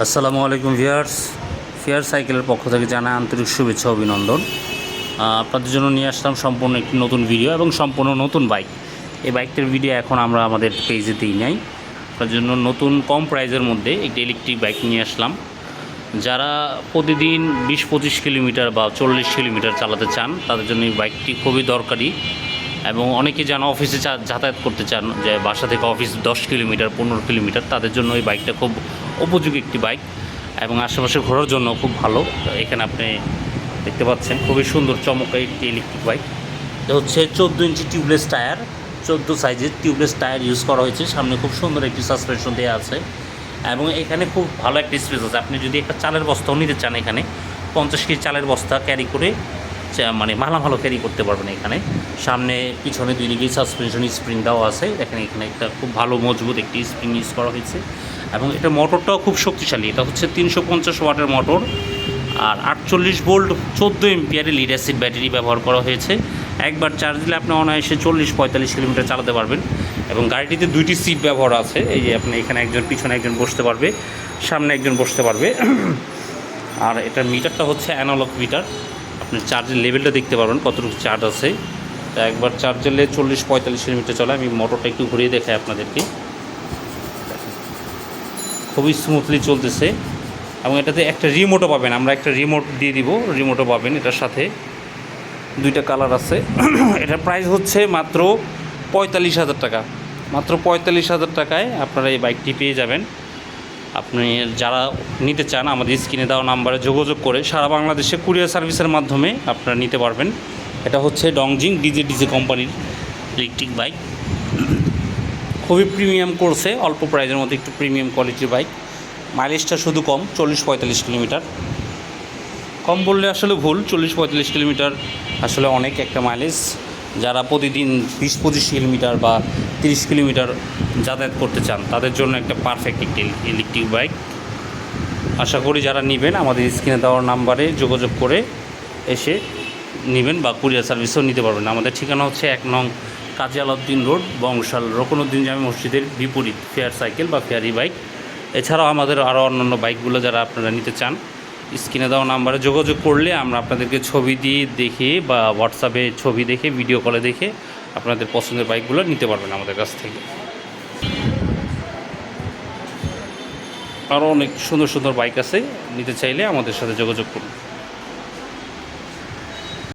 আসসালামু আলাইকুম viewers. Fair সাইকেলের পক্ষ থেকে জানাই আন্তরিক শুভেচ্ছা অভিনন্দন। আপনাদের জন্য নিয়ে আসলাম সম্পূর্ণ একটি নতুন ভিডিও এবং সম্পূর্ণ নতুন বাইক। এই বাইকটার ভিডিও এখন আমরা আমাদের পেজে দিই নাই। আপনার জন্য নতুন কম প্রাইজের মধ্যে একটি ইলেকট্রিক বাইক নিয়ে আসলাম। যারা প্রতিদিন 20-25 কিলোমিটার বা 40 কিলোমিটার চালাতে চান তাদের জন্য এই বাইকটি খুবই দরকারি। এবং অনেকে যারা অফিসে যাতায়াত করতে চান, যে বাসা থেকে অফিস 10 কিলোমিটার 15 কিলোমিটার, তাদের জন্য এই বাইকটা খুব উপযোগী একটি বাইক এবং আশেপাশে ঘোরার জন্য খুব ভালো। এখানে আপনি দেখতে পাচ্ছেন খুবই সুন্দর চমৎকার একটি ইলেকট্রিক বাইক। এটা হচ্ছে 14 ইঞ্চি টিউবলেস টায়ার, 14 সাইজের টিউবলেস টায়ার ইউজ করা হয়েছে। সামনে খুব সুন্দর একটি সাসপেনশন দেওয়া আছে এবং এখানে খুব ভালো একটা স্পেস আছে। আপনি যদি একটা চালের বস্তাও নিতে চান, এখানে 50 কেজি চালের বস্তা ক্যারি করে মানে ভালো ক্যারি করতে পারবেন। এখানে সামনে পিছনে দুই দিকেই সাসপেনশন স্প্রিং দেওয়া আছে। দেখেন এখানে একটা খুব ভালো মজবুত একটি স্প্রিং ইউজ করা হয়েছে এবং এটা মোটরটাও খুব শক্তিশালী। এটা হচ্ছে 350 ওয়াটের মোটর আর 48 ভোল্ট 14 এম্পিয়ারের লিড অ্যাসিড ব্যাটারি ব্যবহার করা হয়েছে। একবার চার্জ দিলে আপনি অনায়াসে 40-45 কিলোমিটার চালাতে পারবেন। এবং গাড়িটিতে দুইটি সিট ব্যবহার আছে। এই যে আপনি এখানে একজন, পিছনে একজন বসতে পারবে, সামনে একজন বসতে পারবে। আর এটার মিটারটা হচ্ছে অ্যানালগ মিটার। আপনি চার্জের লেভেলটা দেখতে পারবেন কতটুকু চার্জ আছে। তা একবার চার্জ দিলে 40-45 কিলোমিটার চলে। আমি মোটরটা একটু ঘুরিয়ে দেখাই আপনাদেরকে। খুবই স্মুথলি চলতেছে এবং এটাতে একটা রিমোটও পাবেন। আমরা একটা রিমোট দিয়ে দিব, রিমোটও পাবেন এটার সাথে। দুইটা কালার আছে। এটার প্রাইস হচ্ছে মাত্র 45,000 টাকা। মাত্র 45,000 টাকায় আপনারা এই বাইকটি পেয়ে যাবেন। আপনি যারা নিতে চান আমাদের স্ক্রিনে দেওয়া নাম্বারে যোগাযোগ করে সারা বাংলাদেশে কুরিয়ার সার্ভিসের মাধ্যমে আপনারা নিতে পারবেন। এটা হচ্ছে ডংজিং ডিজে কোম্পানির ইলেকট্রিক বাইক। খুবই প্রিমিয়াম করছে, অল্প প্রাইজের মধ্যে একটু প্রিমিয়াম কোয়ালিটির বাইক। মাইলেজটা শুধু কম, 40-45 কিলোমিটার। কম বললে আসলে ভুল, 40-45 কিলোমিটার আসলে অনেক একটা মাইলেজ। যারা প্রতিদিন 20-25 কিলোমিটার বা 30 কিলোমিটার যাতায়াত করতে চান তাদের জন্য একটা পারফেক্ট একটি ইলেকট্রিক বাইক। আশা করি যারা নেবেন আমাদের স্ক্রিনে দেওয়ার নাম্বারে যোগাযোগ করে এসে নেবেন বা কুরিয়ার সার্ভিসও নিতে পারবেন। আমাদের ঠিকানা হচ্ছে 1 নং কাজী আলাউদ্দিন রোড, বংশাল রকনউদ্দিন জামে মসজিদের বিপরীত, ফেয়ার সাইকেল বা ফেয়ারি বাইক। এছাড়াও আমাদের আরও অন্যান্য বাইকগুলো যারা আপনারা নিতে চান স্ক্রিনে দেওয়া নাম্বারে যোগাযোগ করলে আমরা আপনাদেরকে ছবি দিয়ে দেখে বা হোয়াটসঅ্যাপে ছবি দেখে, ভিডিও কলে দেখে আপনাদের পছন্দের বাইকগুলো নিতে পারবেন আমাদের কাছ থেকে। আরও অনেক সুন্দর সুন্দর বাইক আছে, নিতে চাইলে আমাদের সাথে যোগাযোগ করুন।